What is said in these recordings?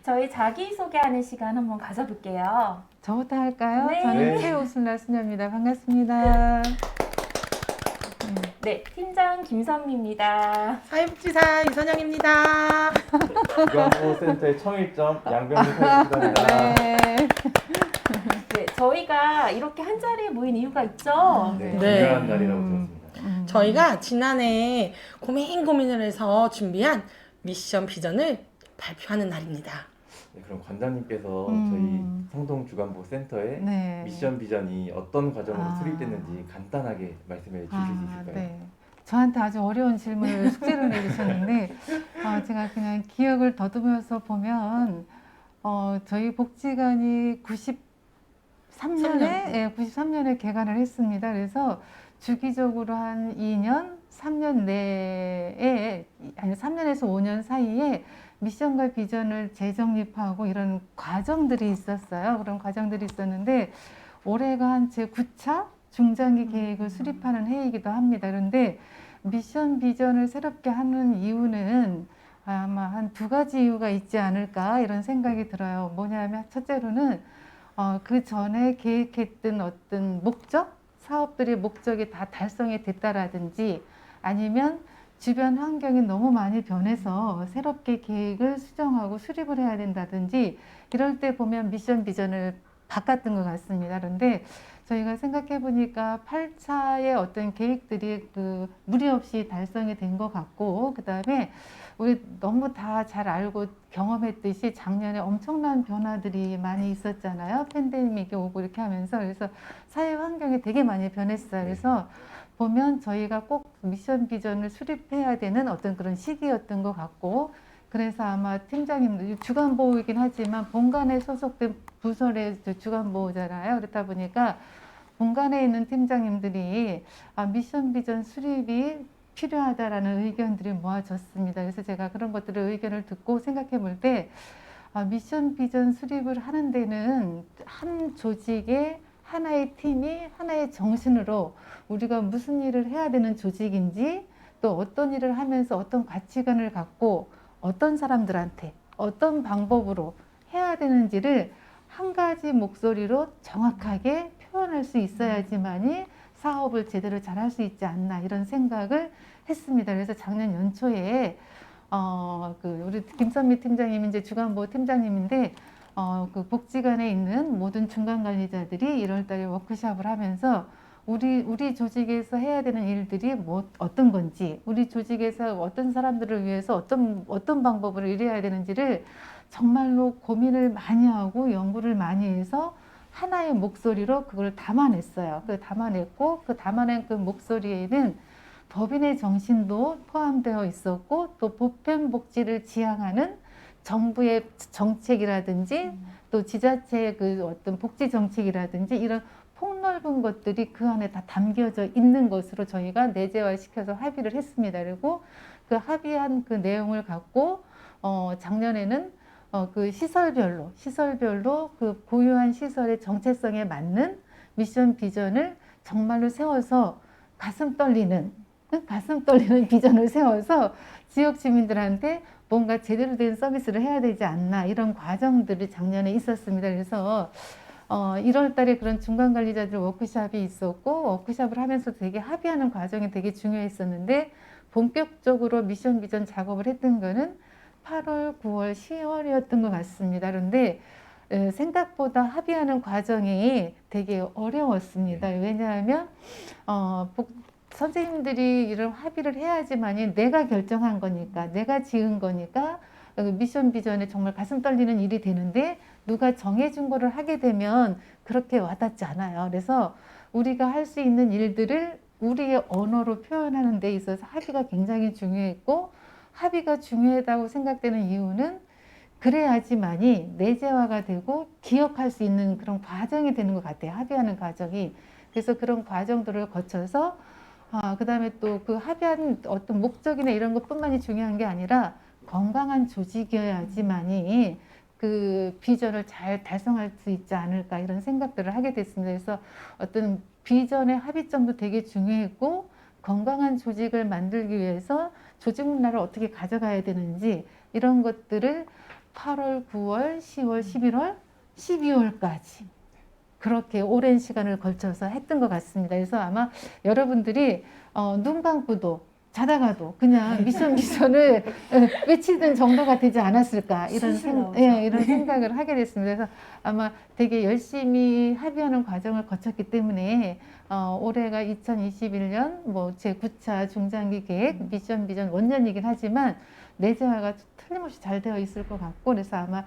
저희 자기소개하는 시간 한번 가져볼게요. 저부터 할까요? 네. 저는 최우슬라 수녀입니다. 반갑습니다. 네, 팀장 김선미입니다. 사회복지사 이선영입니다. 주간보호센터의 청일점 양병수 사회복지사입니다. 네. 네, 저희가 이렇게 한 자리에 모인 이유가 있죠? 네, 네. 중요한 자리라고 들었습니다. 저희가 지난해 고민을 해서 준비한 미션 비전을 발표하는 날입니다. 네, 그럼 관장님께서 음. 저희 성동 주간보호센터의 네. 미션 비전이 어떤 과정으로 아. 수립됐는지 간단하게 말씀해 주실 수 있을까요? 네. 저한테 아주 어려운 질문을 숙제를 내주셨는데 제가 그냥 기억을 더듬어서 보면 저희 복지관이 93년에 개관을 했습니다. 그래서 주기적으로 한 2년, 3년 내에 아니 3년에서 5년 사이에 미션과 비전을 재정립하고 이런 과정들이 있었어요. 그런 과정들이 있었는데 올해가 한 제 9차 중장기 계획을 수립하는 해이기도 합니다. 그런데 미션 비전을 새롭게 하는 이유는 아마 한 두 가지 이유가 있지 않을까 이런 생각이 들어요. 뭐냐면 첫째로는 그 전에 계획했던 어떤 목적, 사업들의 목적이 다 달성이 됐다라든지 아니면 주변 환경이 너무 많이 변해서 새롭게 계획을 수정하고 수립을 해야 된다든지 이럴 때 보면 미션 비전을 바꿨던 것 같습니다. 그런데 저희가 생각해 보니까 8차의 어떤 계획들이 무리 없이 달성이 된 것 같고 그 다음에 우리 너무 다 잘 알고 경험했듯이 작년에 엄청난 변화들이 많이 있었잖아요. 팬데믹이 오고 이렇게 하면서 그래서 사회 환경이 되게 많이 변했어요. 그래서 보면 저희가 꼭 미션 비전을 수립해야 되는 어떤 그런 시기였던 것 같고 그래서 아마 팀장님들 주간보호이긴 하지만 본관에 소속된 부설의 주간보호잖아요. 그렇다 보니까 본관에 있는 팀장님들이 미션 비전 수립이 필요하다라는 의견들이 모아졌습니다. 그래서 제가 그런 것들을 의견을 듣고 생각해 볼 때 미션 비전 수립을 하는 데는 한 조직의 하나의 팀이 하나의 정신으로 우리가 무슨 일을 해야 되는 조직인지 또 어떤 일을 하면서 어떤 가치관을 갖고 어떤 사람들한테 어떤 방법으로 해야 되는지를 한 가지 목소리로 정확하게 표현할 수 있어야지만이 사업을 제대로 잘 할 수 있지 않나 이런 생각을 했습니다. 그래서 작년 연초에 우리 김선미 팀장님이 이제 주간보호 팀장님인데 그 복지관에 있는 모든 중간 관리자들이 1월달에 워크숍을 하면서 우리 조직에서 해야 되는 일들이 어떤 건지, 우리 조직에서 어떤 사람들을 위해서 어떤 방법으로 일해야 되는지를 정말로 고민을 많이 하고 연구를 많이 해서 하나의 목소리로 그걸 담아냈어요. 그 담아냈고 그 담아낸 그 목소리에는 법인의 정신도 포함되어 있었고 또 보편복지를 지향하는 정부의 정책이라든지 또 지자체의 그 어떤 복지 정책이라든지 이런 폭넓은 것들이 그 안에 다 담겨져 있는 것으로 저희가 내재화시켜서 합의를 했습니다. 그리고 그 합의한 그 내용을 갖고 작년에는 그 시설별로 그 고유한 시설의 정체성에 맞는 미션 비전을 정말로 세워서 가슴 떨리는 비전을 세워서 지역 주민들한테 뭔가 제대로 된 서비스를 해야 되지 않나 이런 과정들이 작년에 있었습니다. 그래서 1월 달에 그런 중간 관리자들 워크숍이 있었고 워크숍을 하면서 되게 합의하는 과정이 되게 중요했었는데 본격적으로 미션 비전 작업을 했던 거는 8월, 9월, 10월이었던 것 같습니다. 그런데 생각보다 합의하는 과정이 되게 어려웠습니다. 왜냐하면 선생님들이 이런 합의를 해야지만이 내가 결정한 거니까 내가 지은 거니까 미션 비전에 정말 가슴 떨리는 일이 되는데 누가 정해준 거를 하게 되면 그렇게 와닿지 않아요. 그래서 우리가 할 수 있는 일들을 우리의 언어로 표현하는 데 있어서 합의가 굉장히 중요했고 합의가 중요하다고 생각되는 이유는 그래야지만이 내재화가 되고 기억할 수 있는 그런 과정이 되는 것 같아요. 합의하는 과정이. 그래서 그런 과정들을 거쳐서 그 다음에 또 그 합의한 어떤 목적이나 이런 것뿐만이 중요한 게 아니라 건강한 조직이어야지만이 그 비전을 잘 달성할 수 있지 않을까 이런 생각들을 하게 됐습니다. 그래서 어떤 비전의 합의점도 되게 중요했고 건강한 조직을 만들기 위해서 조직 문화를 어떻게 가져가야 되는지 이런 것들을 8월, 9월, 10월, 11월, 12월까지 그렇게 오랜 시간을 걸쳐서 했던 것 같습니다. 그래서 아마 여러분들이 눈 감고도 자다가도 그냥 미션 비전을 외치던 정도가 되지 않았을까 이런 술술 나오죠. 이런 생각을 하게 됐습니다. 그래서 아마 되게 열심히 합의하는 과정을 거쳤기 때문에 올해가 2021년 뭐 제 9차 중장기 계획 미션 비전 원년이긴 하지만 내재화가 틀림없이 잘 되어 있을 것 같고 그래서 아마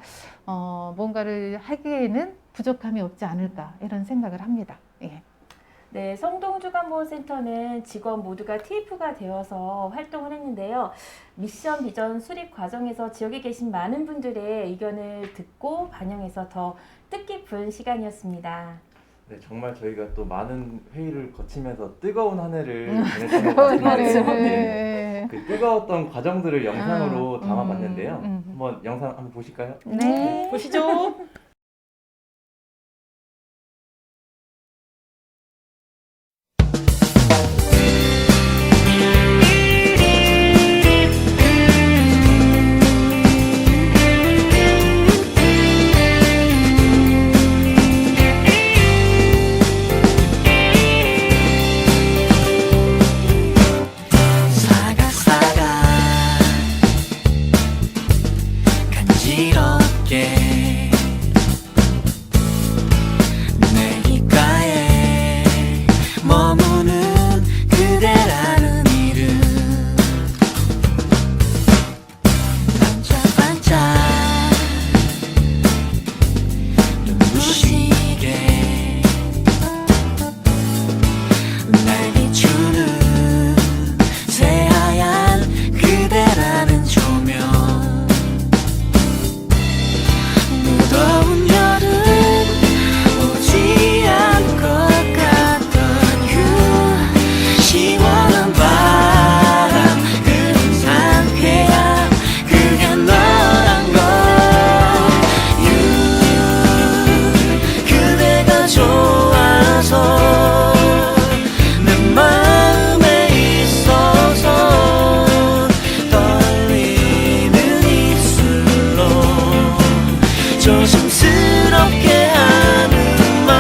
뭔가를 하기에는 부족함이 없지 않을까 이런 생각을 합니다. 예. 네, 성동주간보호센터는 직원 모두가 TF가 되어서 활동을 했는데요. 미션 비전 수립 과정에서 지역에 계신 많은 분들의 의견을 듣고 반영해서 더 뜻깊은 시간이었습니다. 네, 정말 저희가 또 많은 회의를 거치면서 뜨거운 한 해를 보냈던 것 같은데 네. 그 뜨거웠던 과정들을 영상으로 담아봤는데요. 음. 한번 영상 한번 보실까요? 네. 보시죠. 사각사각 간지럽게 내 귓가에 머무는 그대라는 이름 반짝반짝 눈부시게 날 비추는 새하얀 그대라는 조명 무더운 여름 오지 않을 것 같던 그 시원한 바람 그 상쾌함 그게 너란 걸 그대가 좋아서 내 마음에 있어서 떨리는 입술로 조심스럽게 하는 말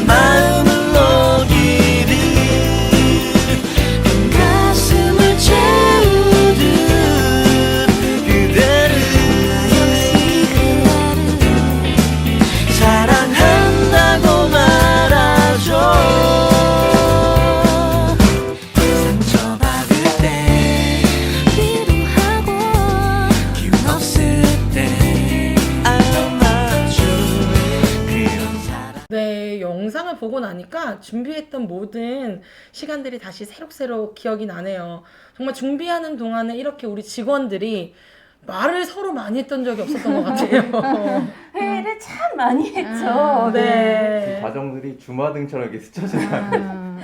마음을 녹이듯 가슴을 채우듯 그대를 사랑한다고 말하죠 상처받을 때 위로하고 기운 없을 때 안아줘 그런 사람 네, 영상을 보고 나니까 준비했던 모든 시간들이 다시 새록새록 기억이 나네요. 정말 준비하는 동안에 이렇게 우리 직원들이 말을 서로 많이 했던 적이 없었던 것 같아요. 회의를 참 많이 했죠. 그 네. 과정들이 주마등처럼 이렇게 스쳐져 나가요.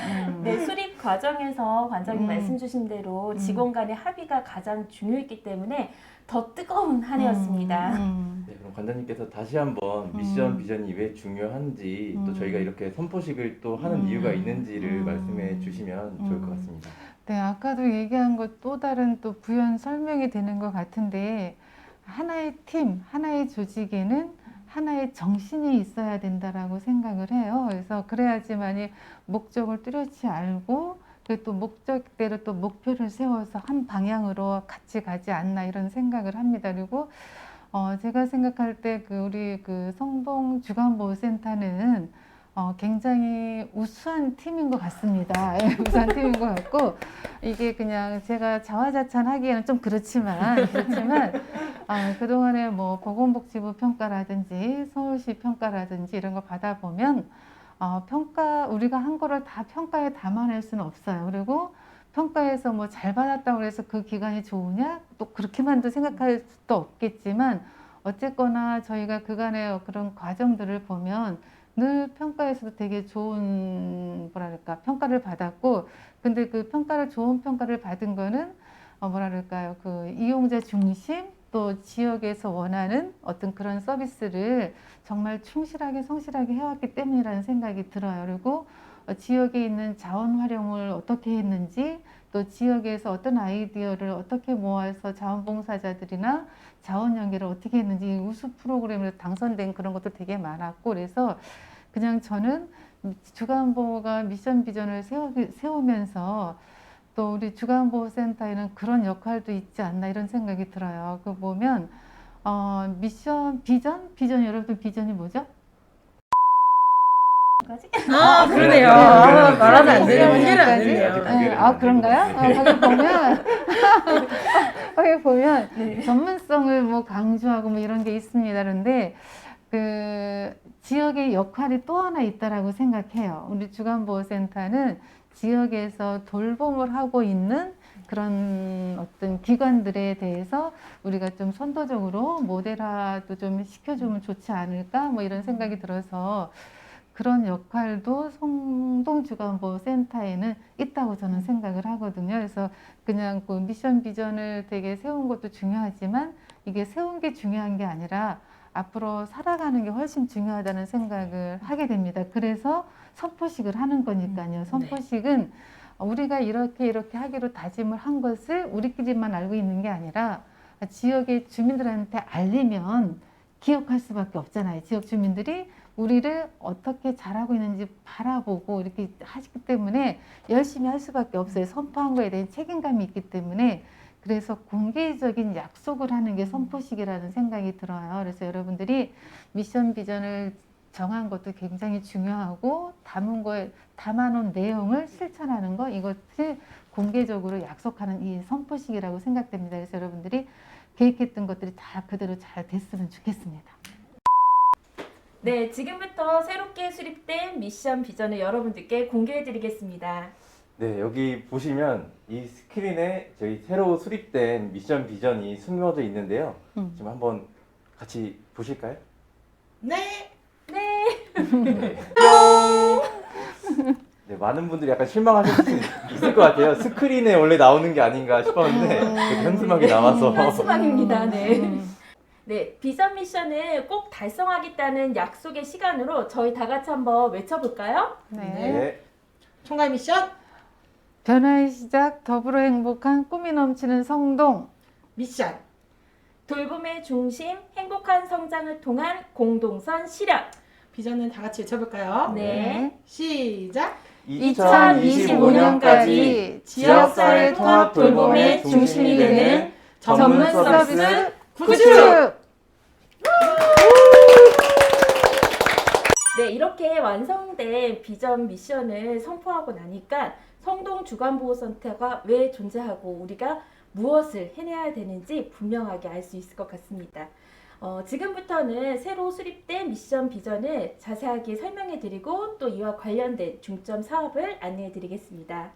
네, 수립 과정에서 관장님 음. 말씀 주신 대로 직원 간의 합의가 가장 중요했기 때문에 더 뜨거운 한 해였습니다. 네, 그럼 관장님께서 다시 한번 미션 비전이 왜 중요한지 또 저희가 이렇게 선포식을 또 하는 이유가 있는지를 말씀해 주시면 좋을 것 같습니다. 네, 아까도 얘기한 것 또 다른 또 부연 설명이 되는 것 같은데 하나의 팀, 하나의 조직에는 하나의 정신이 있어야 된다라고 생각을 해요. 그래서 그래야지만이 목적을 뚜렷이 알고 그리고 또 목적대로 또 목표를 세워서 한 방향으로 같이 가지 않나 이런 생각을 합니다. 그리고 제가 생각할 때 우리 성동 주간보호센터는 굉장히 우수한 팀인 것 같습니다. 예, 우수한 팀인 것 같고 이게 그냥 제가 자화자찬하기에는 좀 그렇지만 그동안에 뭐 보건복지부 평가라든지 서울시 평가라든지 이런 거 받아보면 우리가 한 거를 다 평가에 담아낼 수는 없어요. 그리고 평가에서 뭐 잘 받았다고 해서 그 기간이 좋으냐? 또 그렇게만도 생각할 수도 없겠지만 어쨌거나 저희가 그간의 그런 과정들을 보면 늘 평가에서도 되게 좋은 평가를 받았고 근데 그 좋은 평가를 받은 거는 이용자 중심 또 지역에서 원하는 어떤 그런 서비스를 정말 충실하게 성실하게 해왔기 때문이라는 생각이 들어요. 그리고 지역에 있는 자원 활용을 어떻게 했는지 또 지역에서 어떤 아이디어를 어떻게 모아서 자원봉사자들이나 자원 연계를 어떻게 했는지 우수 프로그램으로 당선된 그런 것도 되게 많았고, 그래서 그냥 저는 주간보호가 미션 비전을 세우면서 또 우리 주간보호센터에는 그런 역할도 있지 않나 이런 생각이 들어요. 그 보면 미션 비전 여러분들 비전이 뭐죠? 아, 그러네요. 네. 말하면 안 네. 되는 네. 공개를 안 네. 했네요. 네. 아, 그런가요? 거기 보면 거기 보면 네. 전문성을 뭐 강조하고 뭐 이런 게 있습니다. 그런데 그 지역의 역할이 또 하나 있다라고 생각해요. 우리 주간보호센터는 지역에서 돌봄을 하고 있는 그런 어떤 기관들에 대해서 우리가 좀 선도적으로 모델화도 좀 시켜주면 좋지 않을까 뭐 이런 생각이 들어서 그런 역할도 성동주간보호센터에는 있다고 저는 생각을 하거든요. 그래서 그냥 그 미션 비전을 되게 세운 것도 중요하지만 이게 세운 게 중요한 게 아니라 앞으로 살아가는 게 훨씬 중요하다는 생각을 하게 됩니다. 그래서 선포식을 하는 거니까요. 선포식은 우리가 이렇게 하기로 다짐을 한 것을 우리끼리만 알고 있는 게 아니라 지역의 주민들한테 알리면 기억할 수밖에 없잖아요. 지역 주민들이 우리를 어떻게 잘하고 있는지 바라보고 이렇게 하시기 때문에 열심히 할 수밖에 없어요. 선포한 거에 대한 책임감이 있기 때문에. 그래서 공개적인 약속을 하는 게 선포식이라는 생각이 들어요. 그래서 여러분들이 미션 비전을 정한 것도 굉장히 중요하고 담아놓은 내용을 실천하는 거, 이것을 공개적으로 약속하는 이 선포식이라고 생각됩니다. 그래서 여러분들이 계획했던 것들이 다 그대로 잘 됐으면 좋겠습니다. 네, 지금부터 새롭게 수립된 미션 비전을 여러분들께 공개해 드리겠습니다. 네, 여기 보시면 이 스크린에 저희 새로 수립된 미션 비전이 숨겨져 있는데요. 지금 한번 같이 보실까요? 네. 네. 네, 많은 분들이 약간 실망하실 수 있을 것 같아요. 스크린에 원래 나오는 게 아닌가 싶었는데 이렇게 현수막이 나와서 현수막입니다. 네. 네, 비전 미션을 꼭 달성하겠다는 약속의 시간으로 저희 다 같이 한번 외쳐볼까요? 네. 네, 총괄 미션 변화의 시작, 더불어 행복한 꿈이 넘치는 성동. 미션 돌봄의 중심, 행복한 성장을 통한 공동선 실현. 비전은 다 같이 외쳐볼까요? 네. 시작. 2025년까지 지역사회 통합 돌봄의 중심이 되는 전문 서비스 구축! 네, 이렇게 완성된 비전 미션을 선포하고 나니까 성동주간보호센터가 왜 존재하고 우리가 무엇을 해내야 되는지 분명하게 알 수 있을 것 같습니다. 지금부터는 새로 수립된 미션 비전을 자세하게 설명해 드리고 또 이와 관련된 중점 사업을 안내해 드리겠습니다.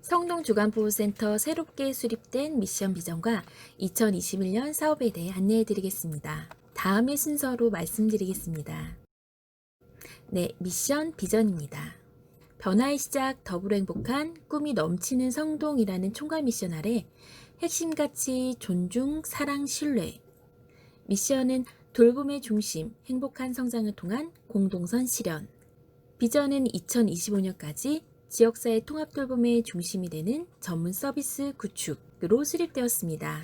성동주간보호센터 새롭게 수립된 미션 비전과 2021년 사업에 대해 안내해 드리겠습니다. 다음의 순서로 말씀드리겠습니다. 네, 미션 비전입니다. 변화의 시작, 더불어 행복한 꿈이 넘치는 성동이라는 총괄 미션 아래 핵심 가치 존중, 사랑, 신뢰. 미션은 돌봄의 중심, 행복한 성장을 통한 공동선 실현. 비전은 2025년까지 지역사회 통합 돌봄의 중심이 되는 전문 서비스 구축으로 수립되었습니다.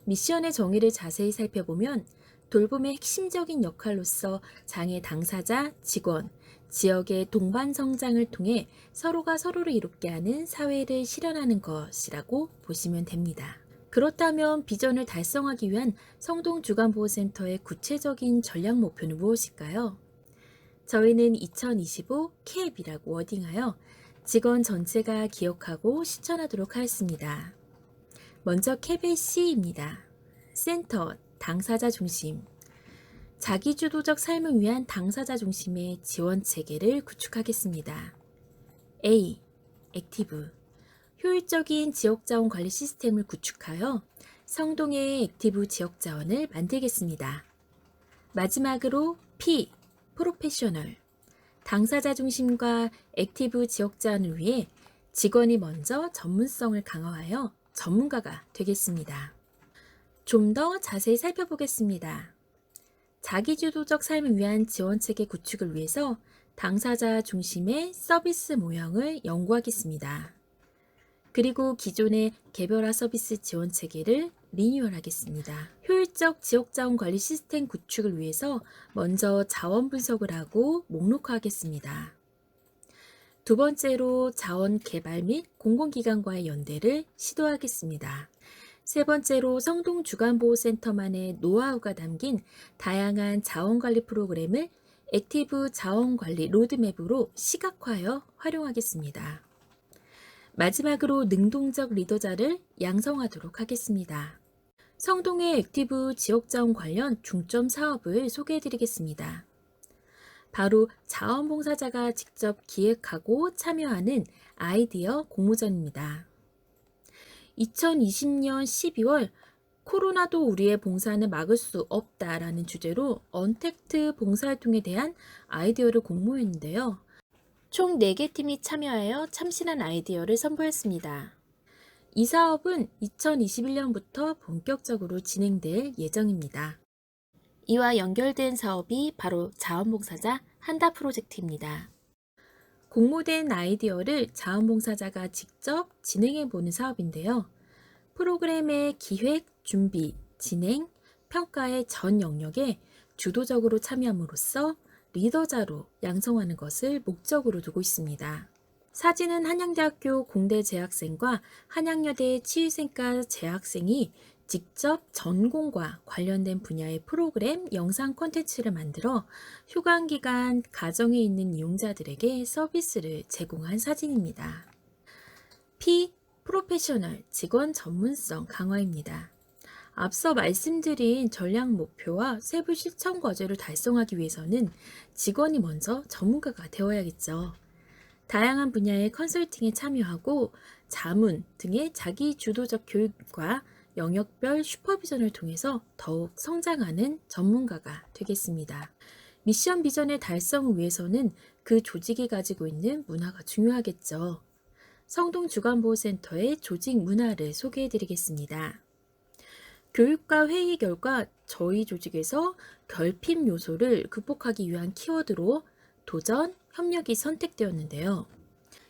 미션의 정의를 자세히 살펴보면 돌봄의 핵심적인 역할로서 장애 당사자, 직원, 지역의 동반 성장을 통해 서로가 서로를 이롭게 하는 사회를 실현하는 것이라고 보시면 됩니다. 그렇다면 비전을 달성하기 위한 성동주간보호센터의 구체적인 전략 목표는 무엇일까요? 저희는 2025 캡이라고 워딩하여 직원 전체가 기억하고 실천하도록 하였습니다. 먼저 캡의 C입니다. 센터, 당사자 중심. 자기주도적 삶을 위한 당사자 중심의 지원 체계를 구축하겠습니다. A. 액티브. 효율적인 지역자원 관리 시스템을 구축하여 성동의 액티브 지역자원을 만들겠습니다. 마지막으로 P. 프로페셔널. 당사자 중심과 액티브 지역자원을 위해 직원이 먼저 전문성을 강화하여 전문가가 되겠습니다. 좀 더 자세히 살펴보겠습니다. 자기주도적 삶을 위한 지원체계 구축을 위해서 당사자 중심의 서비스 모형을 연구하겠습니다. 그리고 기존의 개별화 서비스 지원 체계를 리뉴얼하겠습니다. 효율적 지역자원 관리 시스템 구축을 위해서 먼저 자원 분석을 하고 목록화하겠습니다. 두 번째로 자원 개발 및 공공기관과의 연대를 시도하겠습니다. 세 번째로 성동주간보호센터만의 노하우가 담긴 다양한 자원관리 프로그램을 액티브 자원관리 로드맵으로 시각화하여 활용하겠습니다. 마지막으로 능동적 리더자를 양성하도록 하겠습니다. 성동의 액티브 지역자원 관련 중점 사업을 소개해드리겠습니다. 바로 자원봉사자가 직접 기획하고 참여하는 아이디어 공모전입니다. 2020년 12월 코로나도 우리의 봉사는 막을 수 없다라는 주제로 언택트 봉사활동에 대한 아이디어를 공모했는데요. 총 4개 팀이 참여하여 참신한 아이디어를 선보였습니다. 이 사업은 2021년부터 본격적으로 진행될 예정입니다. 이와 연결된 사업이 바로 자원봉사자 한다 프로젝트입니다. 공모된 아이디어를 자원봉사자가 직접 진행해보는 사업인데요. 프로그램의 기획, 준비, 진행, 평가의 전 영역에 주도적으로 참여함으로써 리더자로 양성하는 것을 목적으로 두고 있습니다. 사진은 한양대학교 공대 재학생과 한양여대 치유생과 재학생이 직접 전공과 관련된 분야의 프로그램 영상 콘텐츠를 만들어 휴관기간 가정에 있는 이용자들에게 서비스를 제공한 사진입니다. P. 프로페셔널 직원 전문성 강화입니다. 앞서 말씀드린 전략 목표와 세부 실천 과제를 달성하기 위해서는 직원이 먼저 전문가가 되어야겠죠. 다양한 분야의 컨설팅에 참여하고 자문 등의 자기 주도적 교육과 영역별 슈퍼비전을 통해서 더욱 성장하는 전문가가 되겠습니다. 미션 비전의 달성을 위해서는 그 조직이 가지고 있는 문화가 중요하겠죠. 성동주간보호센터의 조직 문화를 소개해 드리겠습니다. 교육과 회의 결과 저희 조직에서 결핍 요소를 극복하기 위한 키워드로 도전, 협력이 선택되었는데요.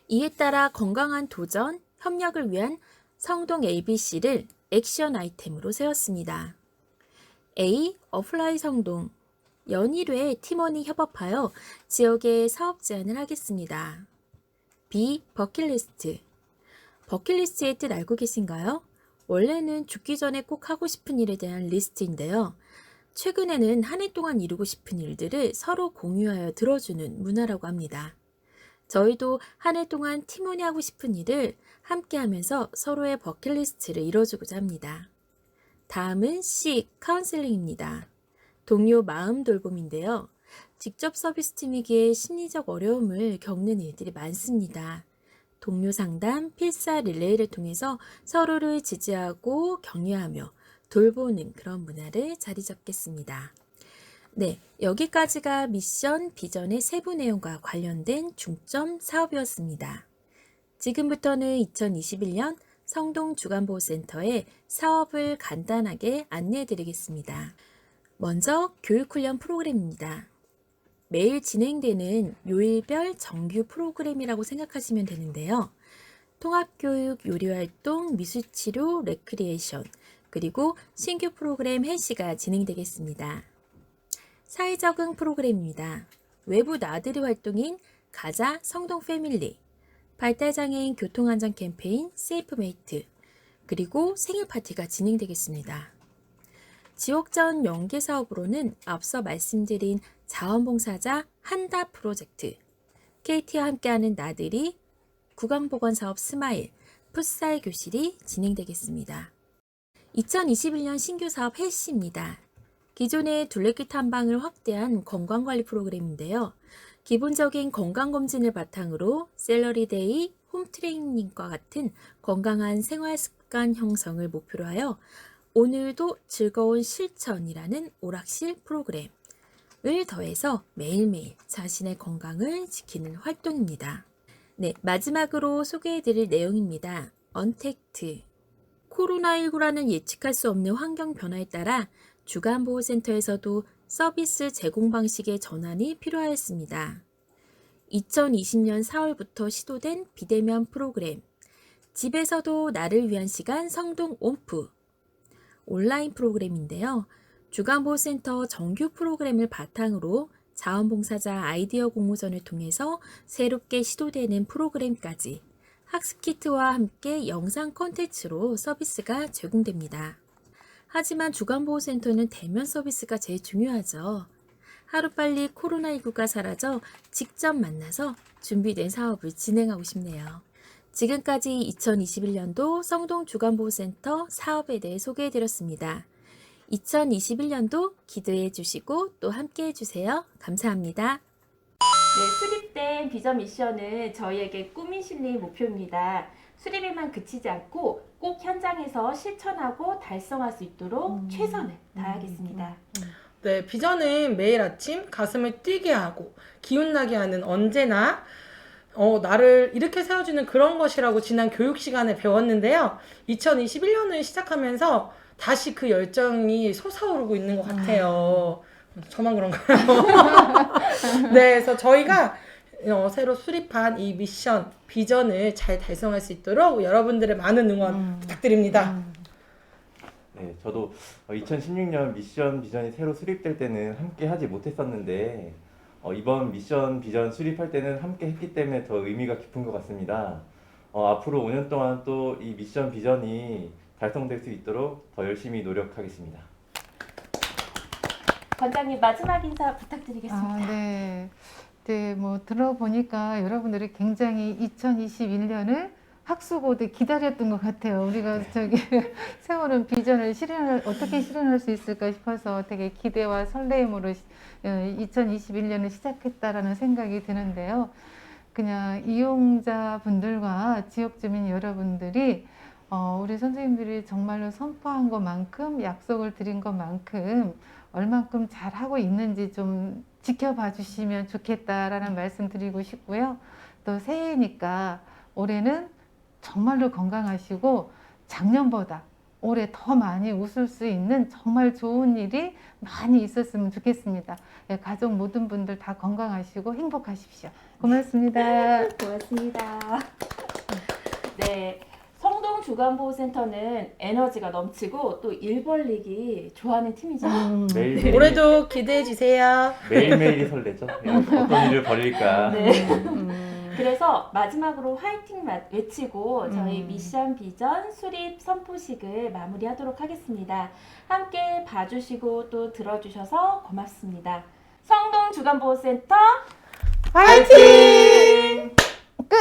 이에 따라 건강한 도전, 협력을 위한 성동 ABC를 액션 아이템으로 세웠습니다. A. 어플라이 성동. 연일회 팀원이 협업하여 지역에 사업 제안을 하겠습니다. B. 버킷리스트. 버킷리스트의 뜻 알고 계신가요? 원래는 죽기 전에 꼭 하고 싶은 일에 대한 리스트인데요. 최근에는 한 해 동안 이루고 싶은 일들을 서로 공유하여 들어주는 문화라고 합니다. 저희도 한 해 동안 팀원이 하고 싶은 일을 함께 하면서 서로의 버킷리스트를 이뤄주고자 합니다. 다음은 C. 카운셀링입니다. 동료 마음 돌봄인데요. 직접 서비스 팀이기에 심리적 어려움을 겪는 일들이 많습니다. 동료 상담, 필사 릴레이를 통해서 서로를 지지하고 격려하며 돌보는 그런 문화를 자리 잡겠습니다. 네, 여기까지가 미션 비전의 세부 내용과 관련된 중점 사업이었습니다. 지금부터는 2021년 성동주간보호센터의 사업을 간단하게 안내해 드리겠습니다. 먼저 교육훈련 프로그램입니다. 매일 진행되는 요일별 정규 프로그램이라고 생각하시면 되는데요. 통합교육, 요리활동, 미술치료, 레크리에이션, 그리고 신규 프로그램 헬시가 진행되겠습니다. 사회적응 프로그램입니다. 외부 나들이 활동인 가자 성동 패밀리, 발달장애인 교통안전 캠페인 세이프메이트, 그리고 생일 파티가 진행되겠습니다. 지역자원 연계 사업으로는 앞서 말씀드린 자원봉사자 한다 프로젝트, KT와 함께하는 나들이, 구강보건사업 스마일, 풋살 교실이 진행되겠습니다. 2021년 신규 사업 헬시입니다. 기존의 둘레길 탐방을 확대한 건강관리 프로그램인데요. 기본적인 건강검진을 바탕으로 샐러리데이, 홈트레이닝과 같은 건강한 생활습관 형성을 목표로 하여 오늘도 즐거운 실천이라는 오락실 프로그램을 더해서 매일매일 자신의 건강을 지키는 활동입니다. 네, 마지막으로 소개해드릴 내용입니다. 언택트. 코로나19라는 예측할 수 없는 환경 변화에 따라 주간보호센터에서도 서비스 제공 방식의 전환이 필요하였습니다. 2020년 4월부터 시도된 비대면 프로그램, 집에서도 나를 위한 시간 성동 옴프 온라인 프로그램인데요. 주간보호센터 정규 프로그램을 바탕으로 자원봉사자 아이디어 공모전을 통해서 새롭게 시도되는 프로그램까지 학습 키트와 함께 영상 콘텐츠로 서비스가 제공됩니다. 하지만 주간보호센터는 대면 서비스가 제일 중요하죠. 하루빨리 코로나19가 사라져 직접 만나서 준비된 사업을 진행하고 싶네요. 지금까지 2021년도 성동 주간보호센터 사업에 대해 소개해드렸습니다. 2021년도 기대해 주시고 또 함께 해주세요. 감사합니다. 네, 수립된 비전 미션은 저희에게 꿈이 실린 목표입니다. 수립에만 그치지 않고 꼭 현장에서 실천하고 달성할 수 있도록 최선을 다하겠습니다. 네, 비전은 매일 아침 가슴을 뛰게 하고 기운나게 하는 언제나 나를 이렇게 세워주는 그런 것이라고 지난 교육 시간에 배웠는데요. 2021년을 시작하면서 다시 그 열정이 솟아오르고 있는 것 같아요. 저만 그런가요? 네, 그래서 저희가 새로 수립한 이 미션, 비전을 잘 달성할 수 있도록 여러분들의 많은 응원 부탁드립니다. 네, 저도 2016년 미션 비전이 새로 수립될 때는 함께 하지 못했었는데 이번 미션 비전 수립할 때는 함께 했기 때문에 더 의미가 깊은 것 같습니다. 앞으로 5년 동안 또 이 미션 비전이 달성될 수 있도록 더 열심히 노력하겠습니다. 관장님 마지막 인사 부탁드리겠습니다. 네. 네, 뭐 들어보니까 여러분들이 굉장히 2021년을 학수고대 기다렸던 것 같아요. 우리가 저기 세우는 비전을 어떻게 실현할 수 있을까 싶어서 되게 기대와 설레임으로 2021년을 시작했다라는 생각이 드는데요. 그냥 이용자분들과 지역주민 여러분들이 우리 선생님들이 정말로 선포한 것만큼 약속을 드린 것만큼 얼만큼 잘하고 있는지 좀 지켜봐 주시면 좋겠다라는 말씀 드리고 싶고요. 또 새해니까 올해는 정말로 건강하시고 작년보다 올해 더 많이 웃을 수 있는 정말 좋은 일이 많이 있었으면 좋겠습니다. 가족 모든 분들 다 건강하시고 행복하십시오. 고맙습니다. 고맙습니다. 네. 성동 주간보호센터는 에너지가 넘치고 또 일 벌리기 좋아하는 팀이죠. 매일매일, 올해도 기대해 주세요. 매일매일이 설레죠. 어떤 일을 벌일까. 네. 그래서 마지막으로 화이팅 외치고 저희 미션 비전 수립 선포식을 마무리하도록 하겠습니다. 함께 봐주시고 또 들어주셔서 고맙습니다. 성동 주간보호센터 화이팅! 끝!